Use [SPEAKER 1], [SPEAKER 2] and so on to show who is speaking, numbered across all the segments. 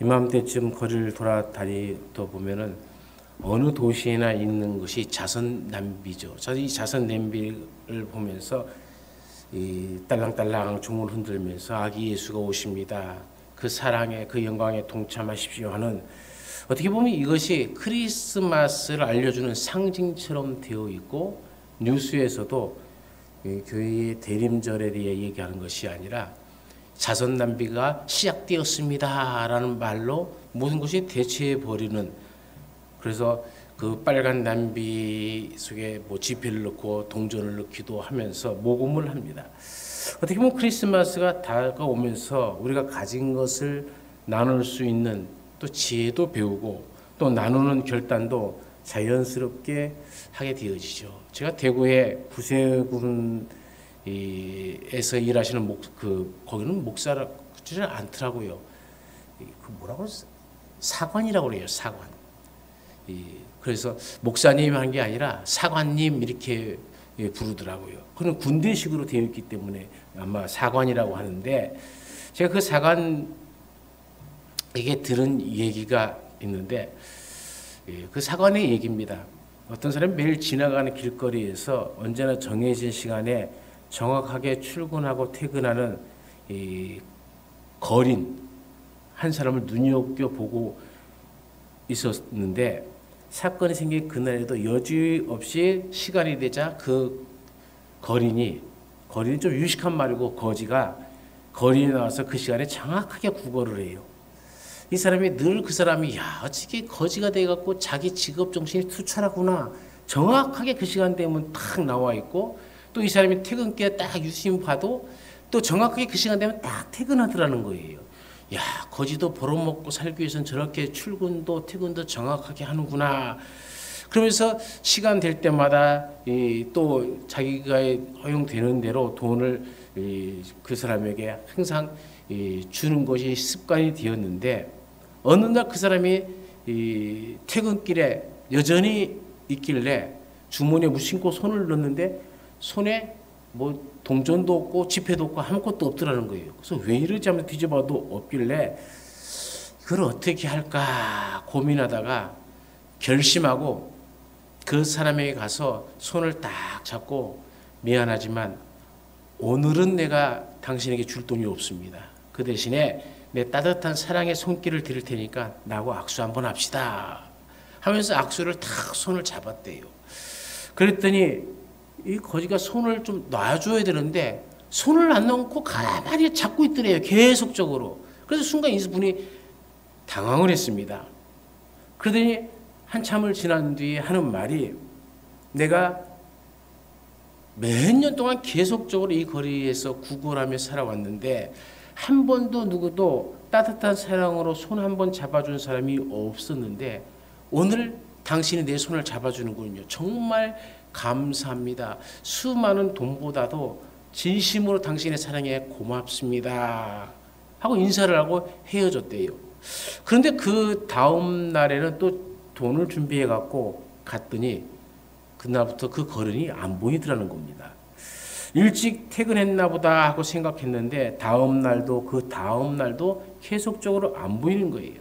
[SPEAKER 1] 이맘때쯤 거리를 돌아다니다 보면은 어느 도시에나 있는 것이 자선 낭비죠. 이 자선 낭비를 보면서 이 딸랑딸랑 종을 흔들면서 아기 예수가 오십니다. 그 사랑에 그 영광에 동참하십시오 하는, 어떻게 보면 이것이 크리스마스를 알려주는 상징처럼 되어 있고, 뉴스에서도 교회의 대림절에 대해 얘기하는 것이 아니라 자선 낭비가 시작되었습니다라는 말로 모든 것이 대체해 버리는, 그래서 그 빨간 남비 속에 뭐 지폐를 넣고 동전을 넣기도 하면서 모금을 합니다. 어떻게 보면 크리스마스가 다가오면서 우리가 가진 것을 나눌 수 있는 또 지혜도 배우고 또 나누는 결단도 자연스럽게 하게 되어지죠. 제가 대구의 부세군에서 일하시는 거기는 목사라지 않더라고요. 그 뭐라고 사관이라고 그래요. 사관. 그래서 목사님 한 게 아니라 사관님 이렇게 부르더라고요. 그는 군대식으로 되어 있기 때문에 아마 사관이라고 하는데, 제가 그 사관에게 들은 얘기가 있는데, 그 사관의 얘기입니다. 어떤 사람이 매일 지나가는 길거리에서 언제나 정해진 시간에 정확하게 출근하고 퇴근하는 이 거린 한 사람을 눈여겨보고 있었는데, 사건이 생긴 그날에도 여지없이 시간이 되자 그 거린이 좀 유식한 말이고 거지가 거리에 나와서 그 시간에 정확하게 구걸을 해요. 이 사람이 늘 그 사람이 어떻게 거지가 돼갖고 자기 직업 정신이 투철하구나, 정확하게 그 시간 되면 딱 나와 있고, 또 이 사람이 퇴근길에 딱 유심 봐도 또 정확하게 그 시간 되면 딱 퇴근하더라는 거예요. 거지도 벌어먹고 살기 위해서는 저렇게 출근도 퇴근도 정확하게 하는구나. 그러면서 시간 될 때마다 또 자기가 허용되는 대로 돈을 그 사람에게 항상 주는 것이 습관이 되었는데, 어느 날 그 사람이 퇴근길에 여전히 있길래 주머니에 무심코 손을 넣는데 손에 뭐 동전도 없고 지폐도 없고 아무것도 없더라는 거예요. 그래서 왜 이러지 하면서 뒤져봐도 없길래 그걸 어떻게 할까 고민하다가 결심하고 그 사람에게 가서 손을 딱 잡고, 미안하지만 오늘은 내가 당신에게 줄 돈이 없습니다. 그 대신에 내 따뜻한 사랑의 손길을 드릴 테니까 나하고 악수 한번 합시다 하면서 악수를 탁 손을 잡았대요. 그랬더니 이 거지가 손을 좀 놔줘야 되는데 손을 안 놓고 가만히 잡고 있더래요. 계속적으로. 그래서 순간 이분이 당황을 했습니다. 그러더니 한참을 지난 뒤에 하는 말이, 내가 몇 년 동안 계속적으로 이 거리에서 구걸하며 살아왔는데 한 번도 누구도 따뜻한 사랑으로 손 한 번 잡아준 사람이 없었는데 오늘 당신이 내 손을 잡아주는군요. 정말 감사합니다. 수많은 돈보다도 진심으로 당신의 사랑에 고맙습니다 하고 인사를 하고 헤어졌대요. 그런데 그 다음 날에는 또 돈을 준비해 갖고 갔더니 그날부터 그 거른이 안 보이더라는 겁니다. 일찍 퇴근했나 보다 하고 생각했는데 다음 날도 그 다음 날도 계속적으로 안 보이는 거예요.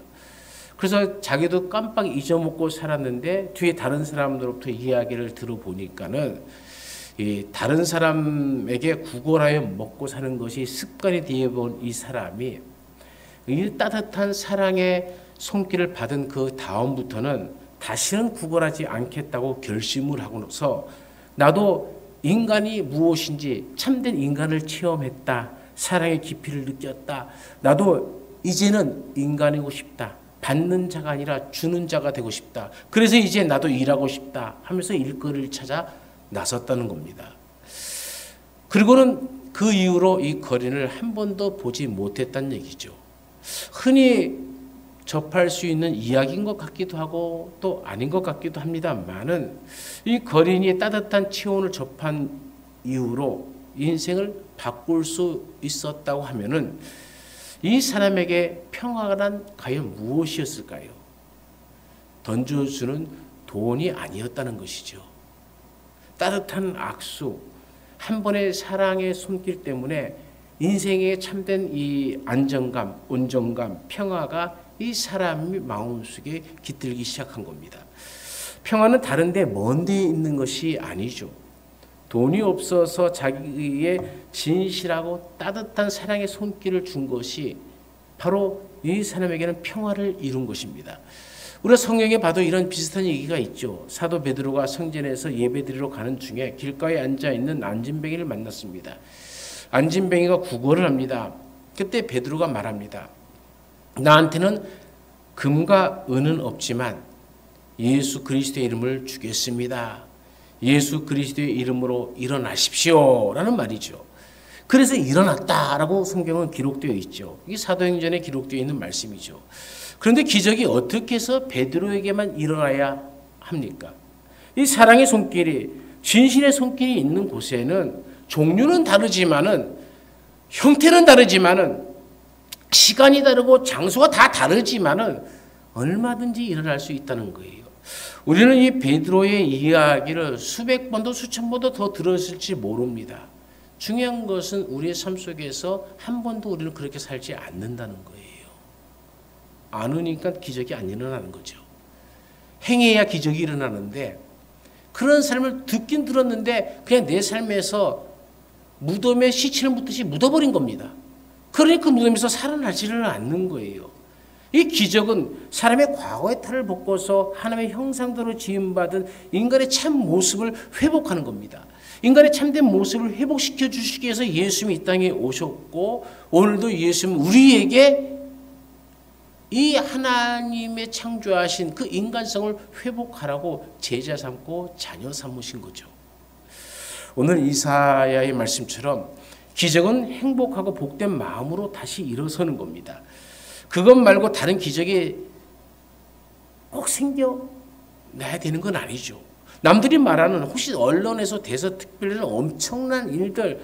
[SPEAKER 1] 그래서 자기도 깜빡 잊어먹고 살았는데 뒤에 다른 사람들로부터 이야기를 들어보니까는 이 다른 사람에게 구걸하여 먹고 사는 것이 습관이 되어본 이 사람이 이 따뜻한 사랑의 손길을 받은 그 다음부터는 다시는 구걸하지 않겠다고 결심을 하고서, 나도 인간이 무엇인지 참된 인간을 체험했다, 사랑의 깊이를 느꼈다, 나도 이제는 인간이고 싶다, 받는 자가 아니라 주는 자가 되고 싶다, 그래서 이제 나도 일하고 싶다 하면서 일거리를 찾아 나섰다는 겁니다. 그리고는 그 이후로 이 거린을 한 번도 보지 못했다는 얘기죠. 흔히 접할 수 있는 이야기인 것 같기도 하고 또 아닌 것 같기도 합니다만은, 이 거린이 따뜻한 체온을 접한 이후로 인생을 바꿀 수 있었다고 하면은 이 사람에게 평화란 과연 무엇이었을까요? 던져주는 돈이 아니었다는 것이죠. 따뜻한 악수, 한 번의 사랑의 손길 때문에 인생에 참된 이 안정감, 온정감, 평화가 이 사람이 마음속에 깃들기 시작한 겁니다. 평화는 다른데 먼 데 있는 것이 아니죠. 돈이 없어서 자기의 진실하고 따뜻한 사랑의 손길을 준 것이 바로 이 사람에게는 평화를 이룬 것입니다. 우리가 성경에 봐도 이런 비슷한 얘기가 있죠. 사도 베드로가 성전에서 예배드리러 가는 중에 길가에 앉아있는 안진뱅이를 만났습니다. 안진뱅이가 구걸을 합니다. 그때 베드로가 말합니다. 나한테는 금과 은은 없지만 예수 그리스도의 이름을 주겠습니다. 예수 그리스도의 이름으로 일어나십시오 라는 말이죠. 그래서 일어났다라고 성경은 기록되어 있죠. 이게 사도행전에 기록되어 있는 말씀이죠. 그런데 기적이 어떻게 해서 베드로에게만 일어나야 합니까? 이 사랑의 손길이, 진실의 손길이 있는 곳에는 종류는 다르지만은, 형태는 다르지만은, 시간이 다르고 장소가 다 다르지만은 얼마든지 일어날 수 있다는 거예요. 우리는 이 베드로의 이야기를 수백 번도 수천 번도 더 들었을지 모릅니다. 중요한 것은 우리의 삶 속에서 한 번도 우리는 그렇게 살지 않는다는 거예요. 않으니까 기적이 안 일어나는 거죠. 행해야 기적이 일어나는데, 그런 삶을 듣긴 들었는데 그냥 내 삶에서 무덤에 시체를 묻듯이 묻어버린 겁니다. 그러니 그 무덤에서 살아나지는 않는 거예요. 이 기적은 사람의 과거의 탈을 벗고서 하나님의 형상대로 지음받은 인간의 참 모습을 회복하는 겁니다. 인간의 참된 모습을 회복시켜 주시기 위해서 예수님이 이 땅에 오셨고, 오늘도 예수님은 우리에게 이 하나님의 창조하신 그 인간성을 회복하라고 제자 삼고 자녀 삼으신 거죠. 오늘 이사야의 말씀처럼 기적은 행복하고 복된 마음으로 다시 일어서는 겁니다. 그것 말고 다른 기적이 꼭 생겨나야 되는 건 아니죠. 남들이 말하는 혹시 언론에서 대서특별히는 엄청난 일들,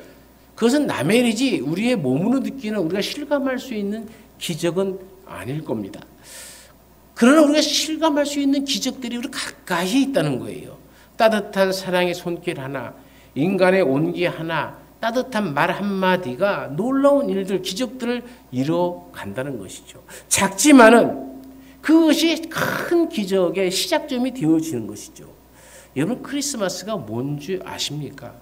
[SPEAKER 1] 그것은 남의 일이지 우리의 몸으로 느끼는, 우리가 실감할 수 있는 기적은 아닐 겁니다. 그러나 우리가 실감할 수 있는 기적들이 우리 가까이 있다는 거예요. 따뜻한 사랑의 손길 하나, 인간의 온기 하나, 따뜻한 말 한마디가 놀라운 일들, 기적들을 이뤄간다는 것이죠. 작지만은 그것이 큰 기적의 시작점이 되어지는 것이죠. 여러분, 크리스마스가 뭔지 아십니까?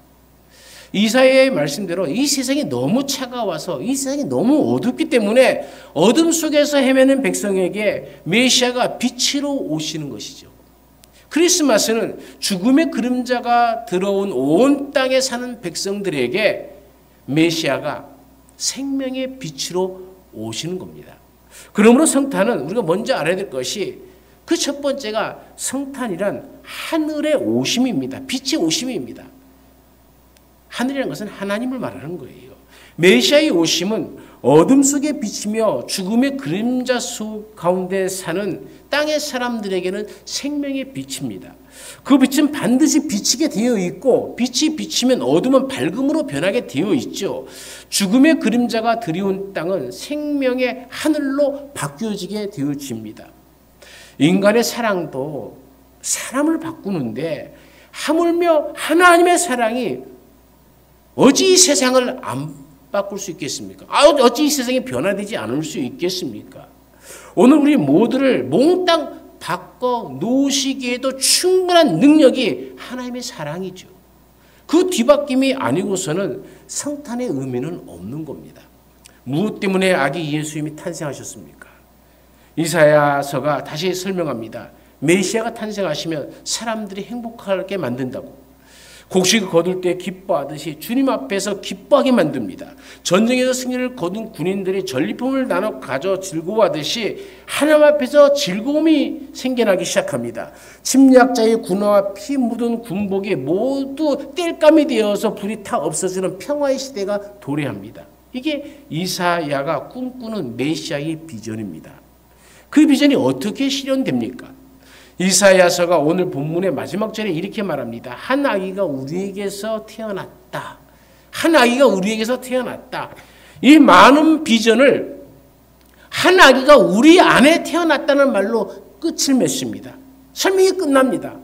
[SPEAKER 1] 이사야의 말씀대로 이 세상이 너무 차가워서, 이 세상이 너무 어둡기 때문에 어둠 속에서 헤매는 백성에게 메시아가 빛으로 오시는 것이죠. 크리스마스는 죽음의 그림자가 들어온 온 땅에 사는 백성들에게 메시아가 생명의 빛으로 오시는 겁니다. 그러므로 성탄은 우리가 먼저 알아야 될 것이, 그 첫 번째가 성탄이란 하늘의 오심입니다. 빛의 오심입니다. 하늘이라는 것은 하나님을 말하는 거예요. 메시아의 오심은 어둠 속에 비치며 죽음의 그림자 속 가운데 사는 땅의 사람들에게는 생명의 빛입니다. 그 빛은 반드시 비치게 되어 있고, 빛이 비치면 어둠은 밝음으로 변하게 되어 있죠. 죽음의 그림자가 드리운 땅은 생명의 하늘로 바뀌어지게 되어집니다. 인간의 사랑도 사람을 바꾸는데, 하물며 하나님의 사랑이 어찌 이 세상을 안 바꿀 수 있겠습니까? 어찌 이 세상이 변화되지 않을 수 있겠습니까? 오늘 우리 모두를 몽땅 바꿔 놓으시기에도 충분한 능력이 하나님의 사랑이죠. 그 뒤바뀜이 아니고서는 성탄의 의미는 없는 겁니다. 무엇 때문에 아기 예수님이 탄생하셨습니까? 이사야서가 다시 설명합니다. 메시아가 탄생하시면 사람들이 행복하게 만든다고. 곡식을 거둘 때 기뻐하듯이 주님 앞에서 기뻐하게 만듭니다. 전쟁에서 승리를 거둔 군인들이 전리품을 나눠 가져 즐거워하듯이 하나님 앞에서 즐거움이 생겨나기 시작합니다. 침략자의 군화와 피 묻은 군복이 모두 땔감이 되어서 불이 타 없어지는 평화의 시대가 도래합니다. 이게 이사야가 꿈꾸는 메시아의 비전입니다. 그 비전이 어떻게 실현됩니까? 이사야서가 오늘 본문의 마지막 절에 이렇게 말합니다. 한 아기가 우리에게서 태어났다. 한 아기가 우리에게서 태어났다. 이 많은 비전을 한 아기가 우리 안에 태어났다는 말로 끝을 맺습니다. 설명이 끝납니다.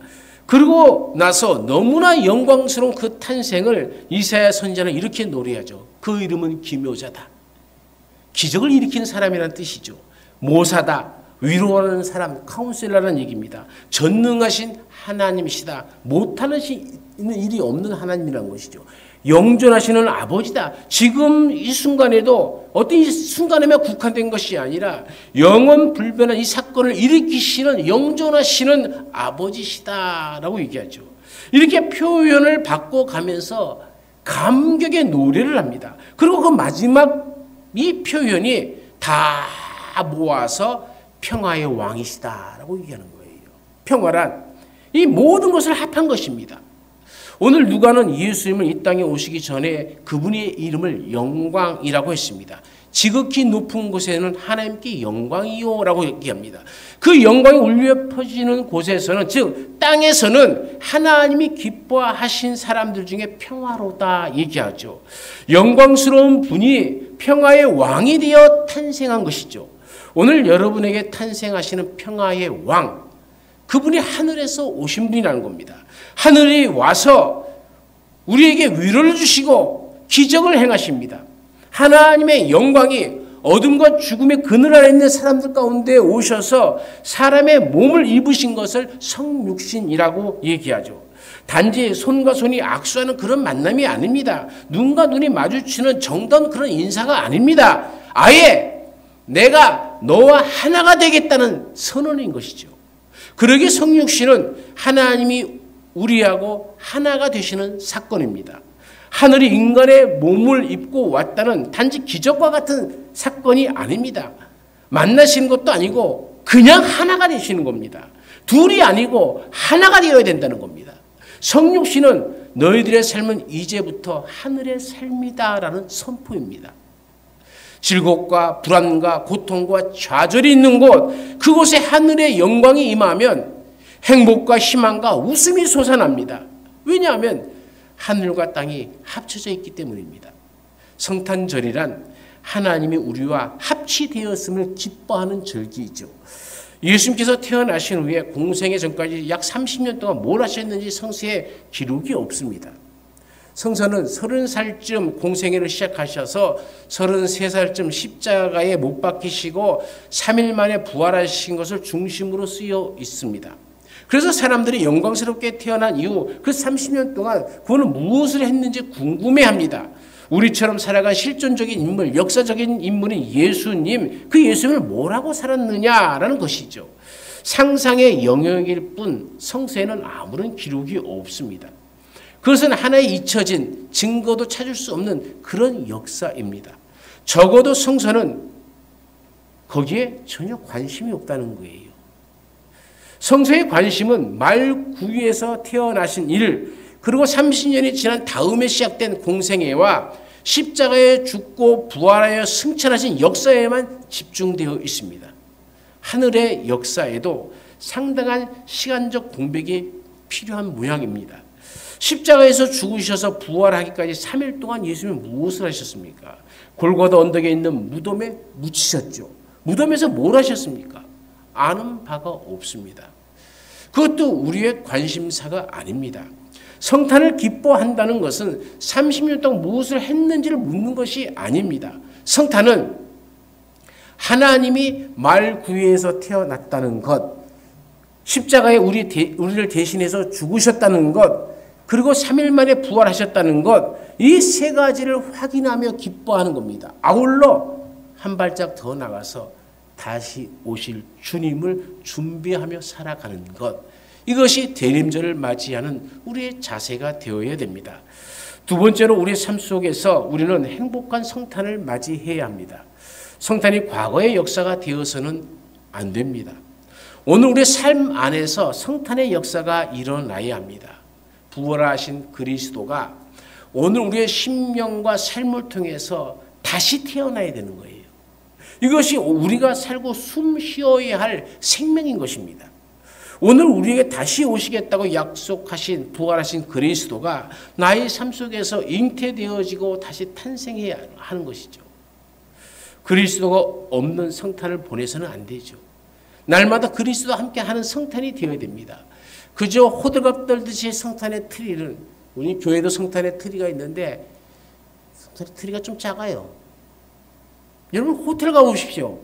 [SPEAKER 1] 그리고 나서 너무나 영광스러운 그 탄생을 이사야 선지자는 이렇게 노래하죠. 그 이름은 기묘자다. 기적을 일으키는 사람이라는 뜻이죠. 모사다. 위로하는 사람, 카운셀러라는 얘기입니다. 전능하신 하나님이시다. 못하는 일이 없는 하나님이라는 것이죠. 영존하시는 아버지다. 지금 이 순간에도 어떤 이 순간에만 국한된 것이 아니라 영원 불변한 이 사건을 일으키시는 영존하시는 아버지시다라고 얘기하죠. 이렇게 표현을 바꿔가면서 감격의 노래를 합니다. 그리고 그 마지막 이 표현이 다 모아서 평화의 왕이시다라고 얘기하는 거예요. 평화란 이 모든 것을 합한 것입니다. 오늘 누가는 예수님을 이 땅에 오시기 전에 그분의 이름을 영광이라고 했습니다. 지극히 높은 곳에는 하나님께 영광이요라고 얘기합니다. 그 영광이 울려 퍼지는 곳에서는, 즉 땅에서는 하나님이 기뻐하신 사람들 중에 평화로다 얘기하죠. 영광스러운 분이 평화의 왕이 되어 탄생한 것이죠. 오늘 여러분에게 탄생하시는 평화의 왕, 그분이 하늘에서 오신 분이라는 겁니다. 하늘이 와서 우리에게 위로를 주시고 기적을 행하십니다. 하나님의 영광이 어둠과 죽음의 그늘 아래 있는 사람들 가운데 오셔서 사람의 몸을 입으신 것을 성육신이라고 얘기하죠. 단지 손과 손이 악수하는 그런 만남이 아닙니다. 눈과 눈이 마주치는 정다운 그런 인사가 아닙니다. 아예 내가 너와 하나가 되겠다는 선언인 것이죠. 그러기에 성육신은 하나님이 우리하고 하나가 되시는 사건입니다. 하늘이 인간의 몸을 입고 왔다는 단지 기적과 같은 사건이 아닙니다. 만나시는 것도 아니고 그냥 하나가 되시는 겁니다. 둘이 아니고 하나가 되어야 된다는 겁니다. 성육신은 너희들의 삶은 이제부터 하늘의 삶이다라는 선포입니다. 즐겁과 불안과 고통과 좌절이 있는 곳, 그곳에 하늘의 영광이 임하면 행복과 희망과 웃음이 솟아납니다. 왜냐하면 하늘과 땅이 합쳐져 있기 때문입니다. 성탄절이란 하나님이 우리와 합치되었음을 기뻐하는 절기이죠. 예수님께서 태어나신 후에 공생애 전까지 약 30년 동안 뭘 하셨는지 성서에 기록이 없습니다. 성서는 30살쯤 공생애를 시작하셔서 33살쯤 십자가에 못 박히시고 3일 만에 부활하신 것을 중심으로 쓰여 있습니다. 그래서 사람들이 영광스럽게 태어난 이후 그 30년 동안 그분은 무엇을 했는지 궁금해합니다. 우리처럼 살아간 실존적인 인물, 역사적인 인물인 예수님, 그 예수님을 뭐라고 살았느냐라는 것이죠. 상상의 영역일 뿐 성서에는 아무런 기록이 없습니다. 그것은 하나의 잊혀진 증거도 찾을 수 없는 그런 역사입니다. 적어도 성서는 거기에 전혀 관심이 없다는 거예요. 성서의 관심은 말구유에서 태어나신 일, 그리고 30년이 지난 다음에 시작된 공생애와 십자가에 죽고 부활하여 승천하신 역사에만 집중되어 있습니다. 하늘의 역사에도 상당한 시간적 공백이 필요한 모양입니다. 십자가에서 죽으셔서 부활하기까지 3일 동안 예수님은 무엇을 하셨습니까? 골고다 언덕에 있는 무덤에 묻히셨죠. 무덤에서 뭘 하셨습니까? 아는 바가 없습니다. 그것도 우리의 관심사가 아닙니다. 성탄을 기뻐한다는 것은 30년 동안 무엇을 했는지를 묻는 것이 아닙니다. 성탄은 하나님이 말구유에서 태어났다는 것, 십자가에 우리를 대신해서 죽으셨다는 것, 그리고 3일 만에 부활하셨다는 것, 이 세 가지를 확인하며 기뻐하는 겁니다. 아울러 한 발짝 더 나가서 다시 오실 주님을 준비하며 살아가는 것, 이것이 대림절을 맞이하는 우리의 자세가 되어야 됩니다. 두 번째로 우리의 삶 속에서 우리는 행복한 성탄을 맞이해야 합니다. 성탄이 과거의 역사가 되어서는 안 됩니다. 오늘 우리의 삶 안에서 성탄의 역사가 일어나야 합니다. 부활하신 그리스도가 오늘 우리의 심령과 삶을 통해서 다시 태어나야 되는 거예요. 이것이 우리가 살고 숨 쉬어야 할 생명인 것입니다. 오늘 우리에게 다시 오시겠다고 약속하신 부활하신 그리스도가 나의 삶 속에서 잉태되어지고 다시 탄생해야 하는 것이죠. 그리스도가 없는 성탄을 보내서는 안 되죠. 날마다 그리스도와 함께하는 성탄이 되어야 됩니다. 그저 호들갑 떨듯이 성탄의 트리는, 우리 교회도 성탄의 트리가 있는데 성탄의 트리가 좀 작아요. 여러분 호텔 가보십시오.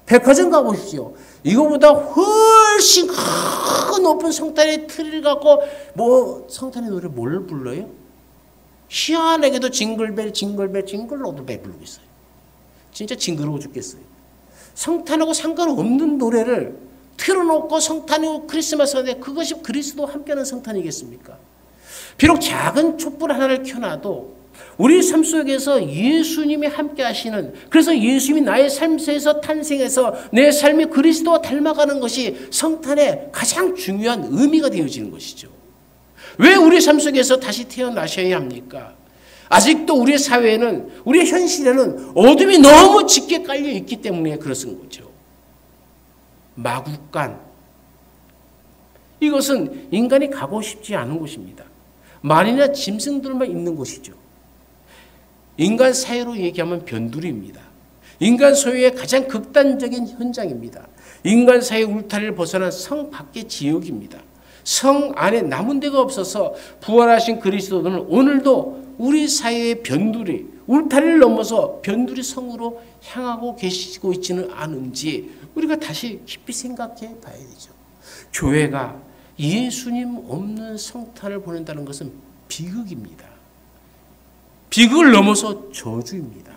[SPEAKER 1] 백화점 가보십시오. 이거보다 훨씬 큰 높은 성탄의 틀을 갖고 뭐 성탄의 노래 뭘 불러요? 희한하게도 징글벨 징글벨 징글로드벨 부르고 있어요. 진짜 징그러워 죽겠어요. 성탄하고 상관없는 노래를 틀어놓고 성탄이고 크리스마스 하는데 그것이 그리스도와 함께하는 성탄이겠습니까? 비록 작은 촛불 하나를 켜놔도 우리 삶 속에서 예수님이 함께 하시는, 그래서 예수님이 나의 삶에서 탄생해서 내 삶이 그리스도와 닮아가는 것이 성탄의 가장 중요한 의미가 되어지는 것이죠. 왜 우리 삶 속에서 다시 태어나셔야 합니까? 아직도 우리 사회에는, 우리 현실에는 어둠이 너무 짙게 깔려 있기 때문에 그렇은 거죠. 마국간, 이것은 인간이 가고 싶지 않은 곳입니다. 말이나 짐승들만 있는 곳이죠. 인간 사회로 얘기하면 변두리입니다. 인간 소유의 가장 극단적인 현장입니다. 인간 사회 울타리를 벗어난 성 밖의 지역입니다. 성 안에 남은 데가 없어서 부활하신 그리스도는 오늘도 우리 사회의 변두리, 울타리를 넘어서 변두리 성으로 향하고 계시고 있지는 않은지 우리가 다시 깊이 생각해 봐야 되죠. 교회가 예수님 없는 성탄을 보낸다는 것은 비극입니다. 비극을 넘어서 저주입니다.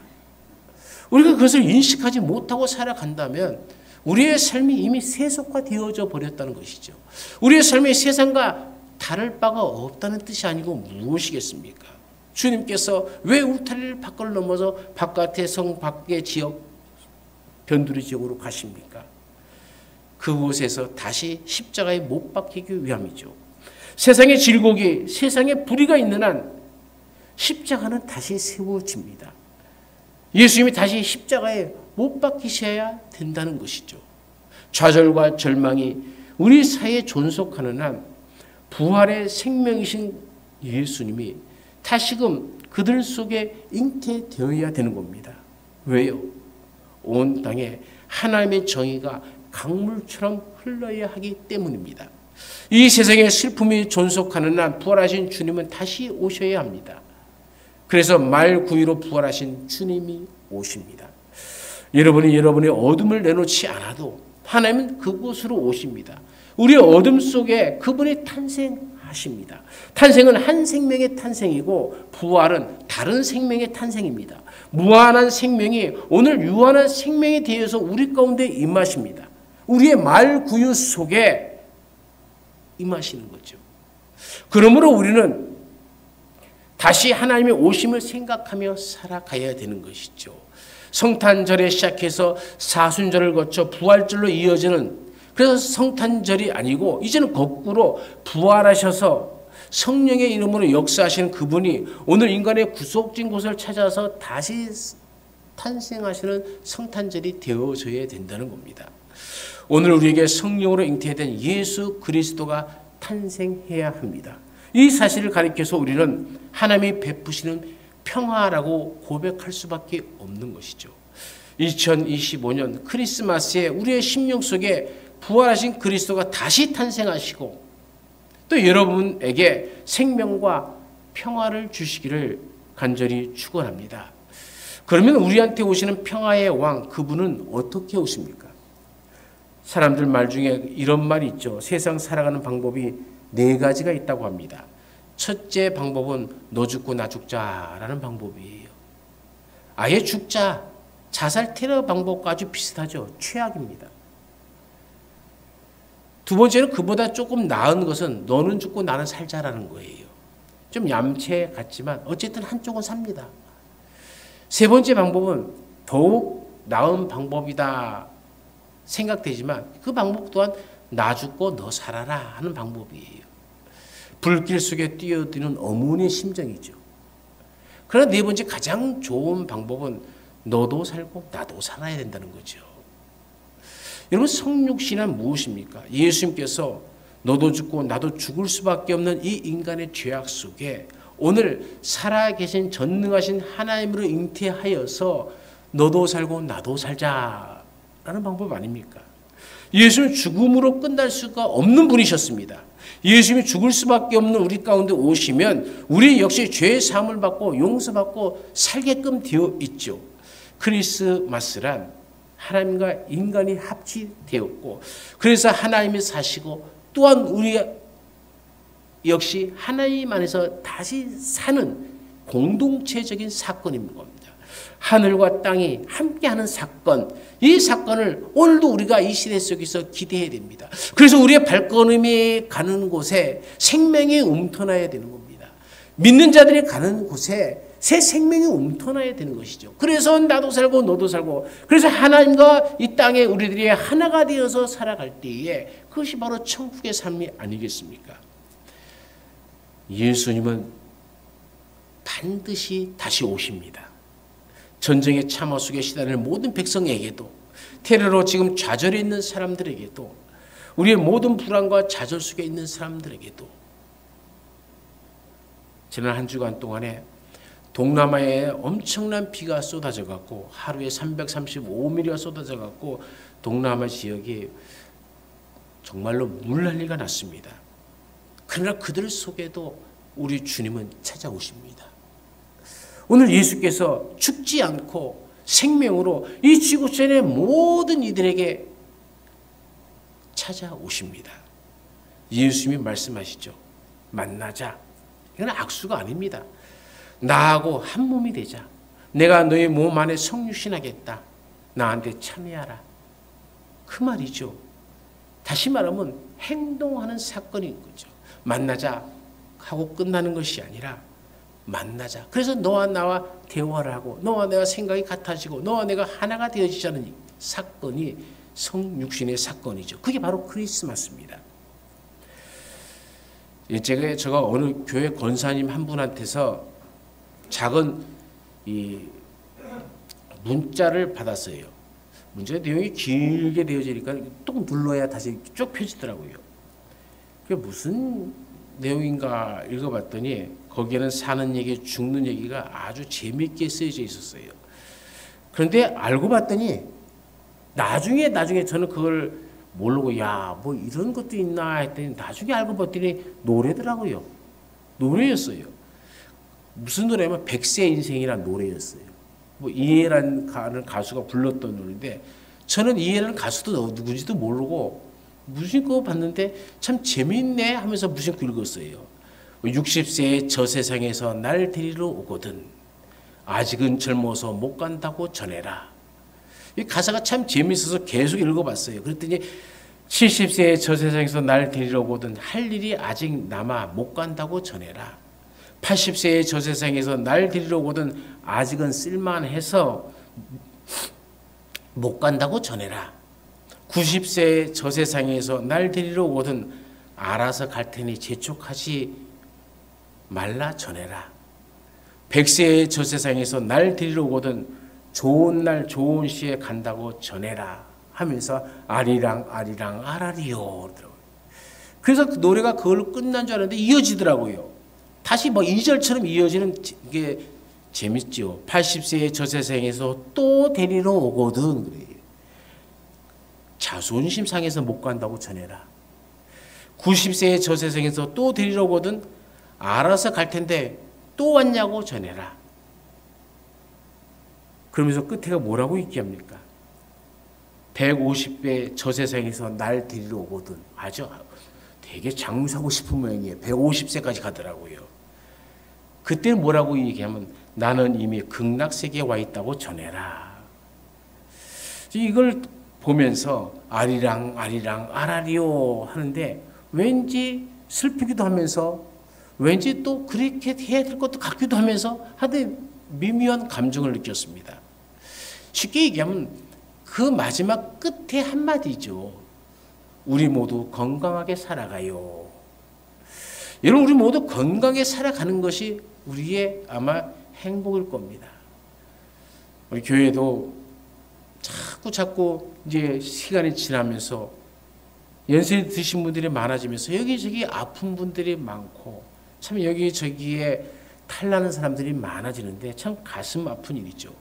[SPEAKER 1] 우리가 그것을 인식하지 못하고 살아간다면 우리의 삶이 이미 세속화되어져 버렸다는 것이죠. 우리의 삶이 세상과 다를 바가 없다는 뜻이 아니고 무엇이겠습니까? 주님께서 왜 울타리를 밖을 넘어서 바깥의 성 밖의 지역, 변두리 지역으로 가십니까? 그곳에서 다시 십자가에 못 박히기 위함이죠. 세상의 질곡이, 세상의 불의가 있는 한 십자가는 다시 세워집니다. 예수님이 다시 십자가에 못 박히셔야 된다는 것이죠. 좌절과 절망이 우리 사회에 존속하는 한 부활의 생명이신 예수님이 다시금 그들 속에 잉태되어야 되는 겁니다. 왜요? 온 땅에 하나님의 정의가 강물처럼 흘러야 하기 때문입니다. 이 세상에 슬픔이 존속하는 한 부활하신 주님은 다시 오셔야 합니다. 그래서 말구유로 부활하신 주님이 오십니다. 여러분이 여러분의 어둠을 내놓지 않아도 하나님은 그곳으로 오십니다. 우리의 어둠 속에 그분이 탄생하십니다. 탄생은 한 생명의 탄생이고 부활은 다른 생명의 탄생입니다. 무한한 생명이 오늘 유한한 생명에 대해서 우리 가운데 임하십니다. 우리의 말구유 속에 임하시는 거죠. 그러므로 우리는 다시 하나님의 오심을 생각하며 살아가야 되는 것이죠. 성탄절에 시작해서 사순절을 거쳐 부활절로 이어지는, 그래서 성탄절이 아니고 이제는 거꾸로 부활하셔서 성령의 이름으로 역사하시는 그분이 오늘 인간의 구속진 곳을 찾아서 다시 탄생하시는 성탄절이 되어져야 된다는 겁니다. 오늘 우리에게 성령으로 잉태된 예수 그리스도가 탄생해야 합니다. 이 사실을 가리켜서 우리는 하나님이 베푸시는 평화라고 고백할 수밖에 없는 것이죠. 2025년 크리스마스에 우리의 심령 속에 부활하신 그리스도가 다시 탄생하시고 또 여러분에게 생명과 평화를 주시기를 간절히 축원합니다. 그러면 우리한테 오시는 평화의 왕, 그분은 어떻게 오십니까? 사람들 말 중에 이런 말이 있죠. 세상 살아가는 방법이 4가지가 있다고 합니다. 첫째 방법은 너 죽고 나 죽자라는 방법이에요. 아예 죽자, 자살 테러 방법과 아주 비슷하죠. 최악입니다. 두 번째는 그보다 조금 나은 것은 너는 죽고 나는 살자라는 거예요. 좀 얌체 같지만 어쨌든 한쪽은 삽니다. 세 번째 방법은 더욱 나은 방법이다 생각되지만 그 방법 또한 나 죽고 너 살아라 하는 방법이에요. 불길 속에 뛰어드는 어머니의 심정이죠. 그러나 네 번째 가장 좋은 방법은 너도 살고 나도 살아야 된다는 거죠. 여러분, 성육신은 무엇입니까? 예수님께서 너도 죽고 나도 죽을 수밖에 없는 이 인간의 죄악 속에 오늘 살아계신 전능하신 하나님으로 잉태하여서 너도 살고 나도 살자라는 방법 아닙니까? 예수는 죽음으로 끝날 수가 없는 분이셨습니다. 예수님이 죽을 수밖에 없는 우리 가운데 오시면 우리 역시 죄의 사함을 받고 용서받고 살게끔 되어 있죠. 크리스마스란 하나님과 인간이 합치되었고, 그래서 하나님이 사시고 또한 우리 역시 하나님 안에서 다시 사는 공동체적인 사건인 겁니다. 하늘과 땅이 함께하는 사건, 이 사건을 오늘도 우리가 이 시대 속에서 기대해야 됩니다. 그래서 우리의 발걸음이 가는 곳에 생명이 움터나야 되는 겁니다. 믿는 자들이 가는 곳에 새 생명이 움터나야 되는 것이죠. 그래서 나도 살고 너도 살고, 그래서 하나님과 이 땅에 우리들이 하나가 되어서 살아갈 때에 그것이 바로 천국의 삶이 아니겠습니까? 예수님은 반드시 다시 오십니다. 전쟁의 참호 속에 시달리는 모든 백성에게도, 테러로 지금 좌절해 있는 사람들에게도, 우리의 모든 불안과 좌절 속에 있는 사람들에게도, 지난 한 주간 동안에 동남아에 엄청난 비가 쏟아져 갖고 하루에 335mm가 쏟아져 갖고 동남아 지역이 정말로 물난리가 났습니다. 그러나 그들 속에도 우리 주님은 찾아오십니다. 오늘 예수께서 죽지 않고 생명으로 이 지구촌의 모든 이들에게 찾아오십니다. 예수님이 말씀하시죠. 만나자. 이건 악수가 아닙니다. 나하고 한 몸이 되자. 내가 너의 몸 안에 성육신하겠다. 나한테 참여하라. 그 말이죠. 다시 말하면 행동하는 사건인 거죠. 만나자 하고 끝나는 것이 아니라 만나자. 그래서 너와 나와 대화를 하고 너와 내가 생각이 같아지고 너와 내가 하나가 되어지자는 사건이 성육신의 사건이죠. 그게 바로 크리스마스입니다. 제가 어느 교회 권사님 한 분한테서 작은 이 문자를 받았어요. 문자 내용이 길게 되어지니까 또 눌러야 다시 쭉 펴지더라고요. 그게 무슨 내용인가 읽어봤더니 거기에는 사는 얘기, 죽는 얘기가 아주 재미있게 쓰여져 있었어요. 그런데 알고 봤더니 나중에 저는 그걸 모르고 야, 뭐 이런 것도 있나 했더니 나중에 알고 봤더니 노래더라고요. 노래였어요. 무슨 노래냐면 백세 인생이라는 노래였어요. 뭐 이해라는 가수가 불렀던 노래인데 저는 이해라는 가수도 누군지도 모르고 무심코 봤는데 참 재미있네 하면서 무심코 읽었어요. 60세의 저 세상에서 날 데리러 오거든 아직은 젊어서 못 간다고 전해라. 이 가사가 참 재미있어서 계속 읽어봤어요. 그랬더니 70세의 저 세상에서 날 데리러 오거든 할 일이 아직 남아 못 간다고 전해라. 80세의 저 세상에서 날 데리러 오거든 아직은 쓸만해서 못 간다고 전해라. 90세의 저 세상에서 날 데리러 오거든 알아서 갈 테니 재촉하지 말라 전해라. 100세의 저 세상에서 날 데리러 오거든 좋은 날 좋은 시에 간다고 전해라 하면서 아리랑 아리랑 아라리요. 그래서 그 노래가 그걸로 끝난 줄 알았는데 이어지더라고요. 다시 뭐 2절처럼 이어지는 게 재밌죠. 80세의 저 세상에서 또 데리러 오거든 그래요. 자존심 상해서 못 간다고 전해라. 90세의 저 세상에서 또 데리러 오거든 알아서 갈 텐데 또 왔냐고 전해라. 그러면서 끝에가 뭐라고 얘기합니까? 150배 저 세상에서 날 데리러 오거든. 아주 되게 장사고 싶은 모양이에요. 150세까지 가더라고요. 그때 뭐라고 얘기하면 나는 이미 극락세계에 와 있다고 전해라. 이걸 보면서 아리랑 아리랑 아라리오 하는데 왠지 슬프기도 하면서 왠지 또 그렇게 해야 될 것도 같기도 하면서 하여튼 미묘한 감정을 느꼈습니다. 쉽게 얘기하면 그 마지막 끝에 한마디죠. 우리 모두 건강하게 살아가요. 여러분 우리 모두 건강하게 살아가는 것이 우리의 아마 행복일 겁니다. 우리 교회도 자꾸 이제 시간이 지나면서 연세 드신 분들이 많아지면서 여기저기 아픈 분들이 많고 참 여기저기에 탈나는 사람들이 많아지는데 참 가슴 아픈 일이죠.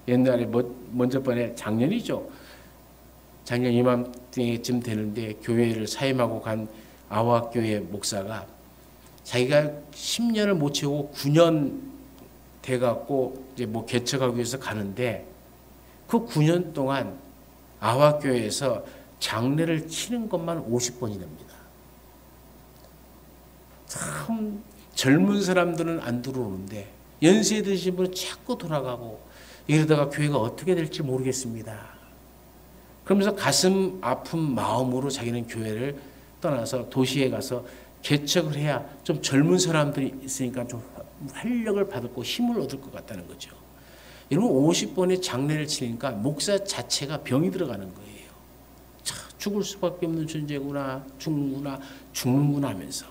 [SPEAKER 1] 옛날에 먼저 번에 작년이죠. 작년 이맘때쯤 되는데 교회를 사임하고 간 아화교회 목사가 자기가 10년을 못 채우고 9년 돼갖고 이제 뭐 개척하기 위해서 가는데 그 9년 동안 아화교회에서 장례를 치는 것만 50번이 됩니다. 참 젊은 사람들은 안 들어오는데 연세 드신 분은 자꾸 돌아가고 이러다가 교회가 어떻게 될지 모르겠습니다. 그러면서 가슴 아픈 마음으로 자기는 교회를 떠나서 도시에 가서 개척을 해야 좀 젊은 사람들이 있으니까 좀 활력을 받고 힘을 얻을 것 같다는 거죠. 여러분 50번의 장례를 치니까 목사 자체가 병이 들어가는 거예요. 자, 죽을 수밖에 없는 존재구나, 죽는구나 하면서.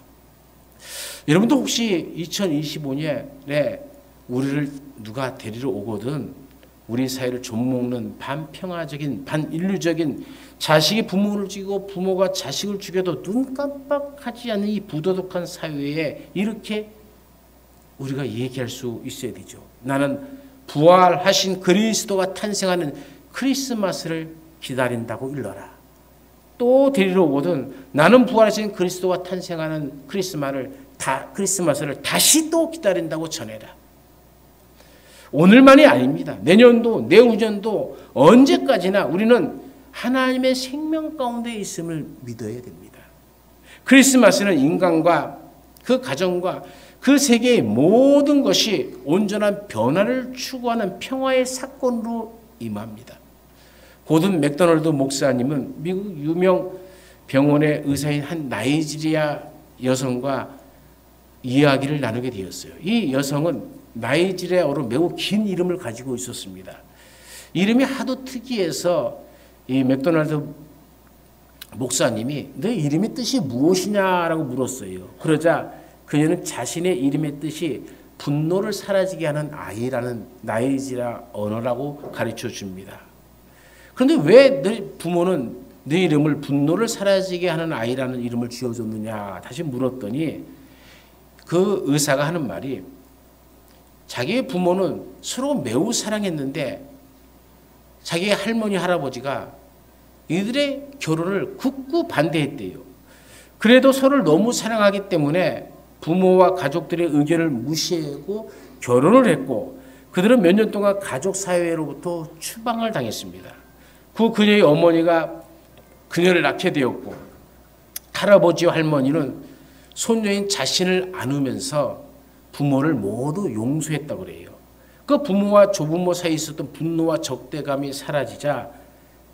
[SPEAKER 1] 여러분도 혹시 2025년에 우리를 누가 데리러 오거든 우리 사회를 좀먹는 반평화적인 반인류적인 자식이 부모를 죽이고 부모가 자식을 죽여도 눈 깜빡하지 않는 이 부도덕한 사회에 이렇게 우리가 얘기할 수 있어야 되죠. 나는 부활하신 그리스도가 탄생하는 크리스마스를 기다린다고 일러라. 또 데리러 오거든 나는 부활하신 그리스도가 탄생하는 크리스마스를 다시 또 기다린다고 전해라. 오늘만이 아닙니다. 내년도 내후년도 언제까지나 우리는 하나님의 생명 가운데 있음을 믿어야 됩니다. 크리스마스는 인간과 그 가정과 그 세계의 모든 것이 온전한 변화를 추구하는 평화의 사건으로 임합니다. 고든 맥도널드 목사님은 미국 유명 병원의 의사인 한 나이지리아 여성과 이야기를 나누게 되었어요. 이 여성은 나이지리아어로 매우 긴 이름을 가지고 있었습니다. 이름이 하도 특이해서 이 맥도날드 목사님이 너 이름의 뜻이 무엇이냐라고 물었어요. 그러자 그녀는 자신의 이름의 뜻이 분노를 사라지게 하는 아이라는 나이지리아 언어라고 가르쳐 줍니다. 그런데 왜 너 부모는 네 이름을 분노를 사라지게 하는 아이라는 이름을 지어줬느냐 다시 물었더니 그 의사가 하는 말이 자기의 부모는 서로 매우 사랑했는데 자기의 할머니 할아버지가 이들의 결혼을 극구 반대했대요. 그래도 서로를 너무 사랑하기 때문에 부모와 가족들의 의견을 무시하고 결혼을 했고 그들은 몇 년 동안 가족 사회로부터 추방을 당했습니다. 그녀의 어머니가 그녀를 낳게 되었고 할아버지와 할머니는 손녀인 자신을 안으면서 부모를 모두 용서했다고 그래요. 그 부모와 조부모 사이에 있었던 분노와 적대감이 사라지자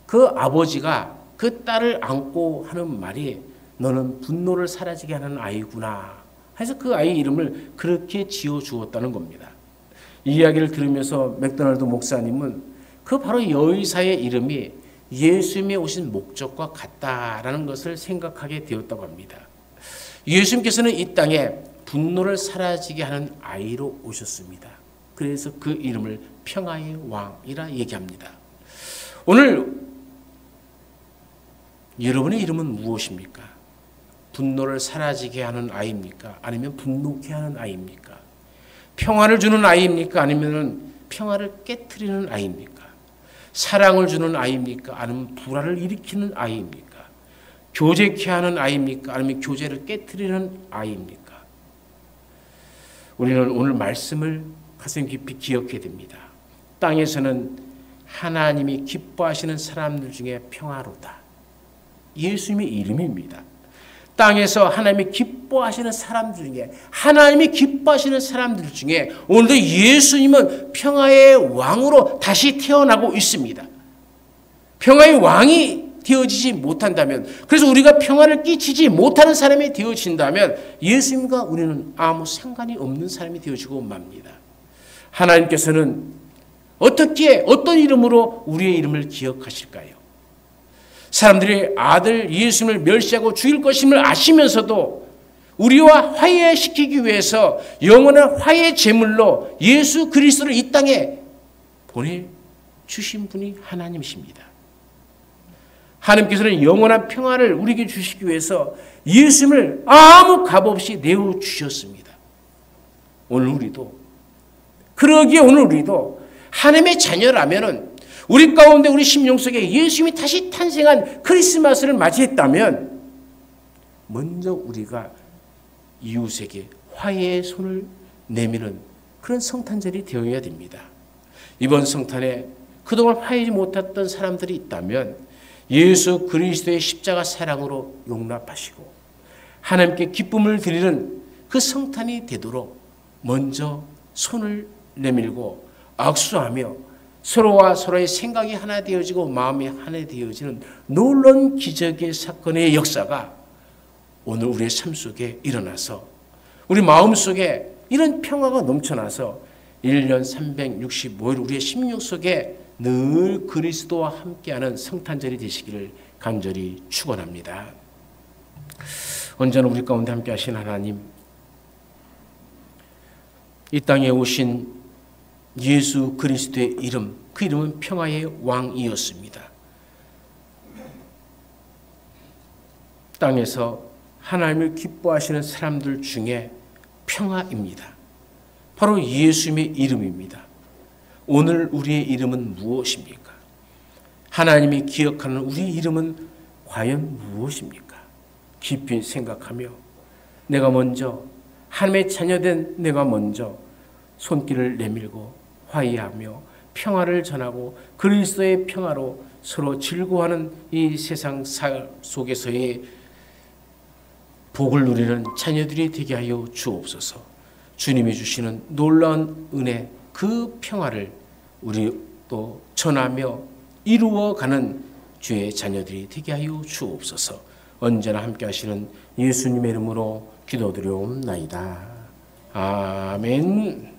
[SPEAKER 1] 그 아버지가 그 딸을 안고 하는 말이 너는 분노를 사라지게 하는 아이구나 해서 그 아이 이름을 그렇게 지어주었다는 겁니다. 이 이야기를 들으면서 맥도날드 목사님은 그 바로 여의사의 이름이 예수님이 오신 목적과 같다라는 것을 생각하게 되었다고 합니다. 예수님께서는 이 땅에 분노를 사라지게 하는 아이로 오셨습니다. 그래서 그 이름을 평화의 왕이라 얘기합니다. 오늘 여러분의 이름은 무엇입니까? 분노를 사라지게 하는 아이입니까? 아니면 분노케 하는 아이입니까? 평화를 주는 아이입니까? 아니면 평화를 깨트리는 아이입니까? 사랑을 주는 아이입니까? 아니면 불화를 일으키는 아이입니까? 교제케 하는 아이입니까? 아니면 교제를 깨트리는 아이입니까? 우리는 오늘 말씀을 가슴 깊이 기억해야 됩니다. 땅에서는 하나님이 기뻐하시는 사람들 중에 평화로다. 예수님의 이름입니다. 땅에서 하나님이 기뻐하시는 사람들 중에 하나님이 기뻐하시는 사람들 중에 오늘도 예수님은 평화의 왕으로 다시 태어나고 있습니다. 평화의 왕이 되어지지 못한다면 그래서 우리가 평화를 끼치지 못하는 사람이 되어진다면 예수님과 우리는 아무 상관이 없는 사람이 되어지고 맙니다. 하나님께서는 어떻게 어떤 이름으로 우리의 이름을 기억하실까요? 사람들이 아들 예수님을 멸시하고 죽일 것임을 아시면서도 우리와 화해시키기 위해서 영원한 화해 제물로 예수 그리스도를 이 땅에 보내주신 분이 하나님이십니다. 하나님께서는 영원한 평화를 우리에게 주시기 위해서 예수님을 아무 값 없이 내어주셨습니다. 오늘 우리도 하나님의 자녀라면은 우리 가운데 우리 심령 속에 예수님이 다시 탄생한 크리스마스를 맞이했다면 먼저 우리가 이웃에게 화해의 손을 내미는 그런 성탄절이 되어야 됩니다. 이번 성탄에 그동안 화해하지 못했던 사람들이 있다면 예수 그리스도의 십자가 사랑으로 용납하시고 하나님께 기쁨을 드리는 그 성탄이 되도록 먼저 손을 내밀고 악수하며 서로와 서로의 생각이 하나 되어지고 마음이 하나 되어지는 놀라운 기적의 사건의 역사가 오늘 우리의 삶 속에 일어나서 우리 마음 속에 이런 평화가 넘쳐나서 1년 365일 우리의 심령 속에 늘 그리스도와 함께하는 성탄절이 되시기를 간절히 축원합니다. 언제나 우리 가운데 함께 하신 하나님, 이 땅에 오신 예수 그리스도의 이름, 그 이름은 평화의 왕이었습니다. 땅에서 하나님을 기뻐하시는 사람들 중에 평화입니다. 바로 예수님의 이름입니다. 오늘 우리의 이름은 무엇입니까? 하나님이 기억하는 우리의 이름은 과연 무엇입니까? 깊이 생각하며 내가 먼저 하나님의 자녀된 내가 먼저 손길을 내밀고 화해하며 평화를 전하고 그리스도의 평화로 서로 즐거워하는 이 세상 속에서의 복을 누리는 자녀들이 되게 하여 주옵소서. 주님이 주시는 놀라운 은혜, 그 평화를 우리 또 전하며 이루어가는 주의 자녀들이 되게 하여 주옵소서. 언제나 함께 하시는 예수님의 이름으로 기도드리옵나이다. 아멘.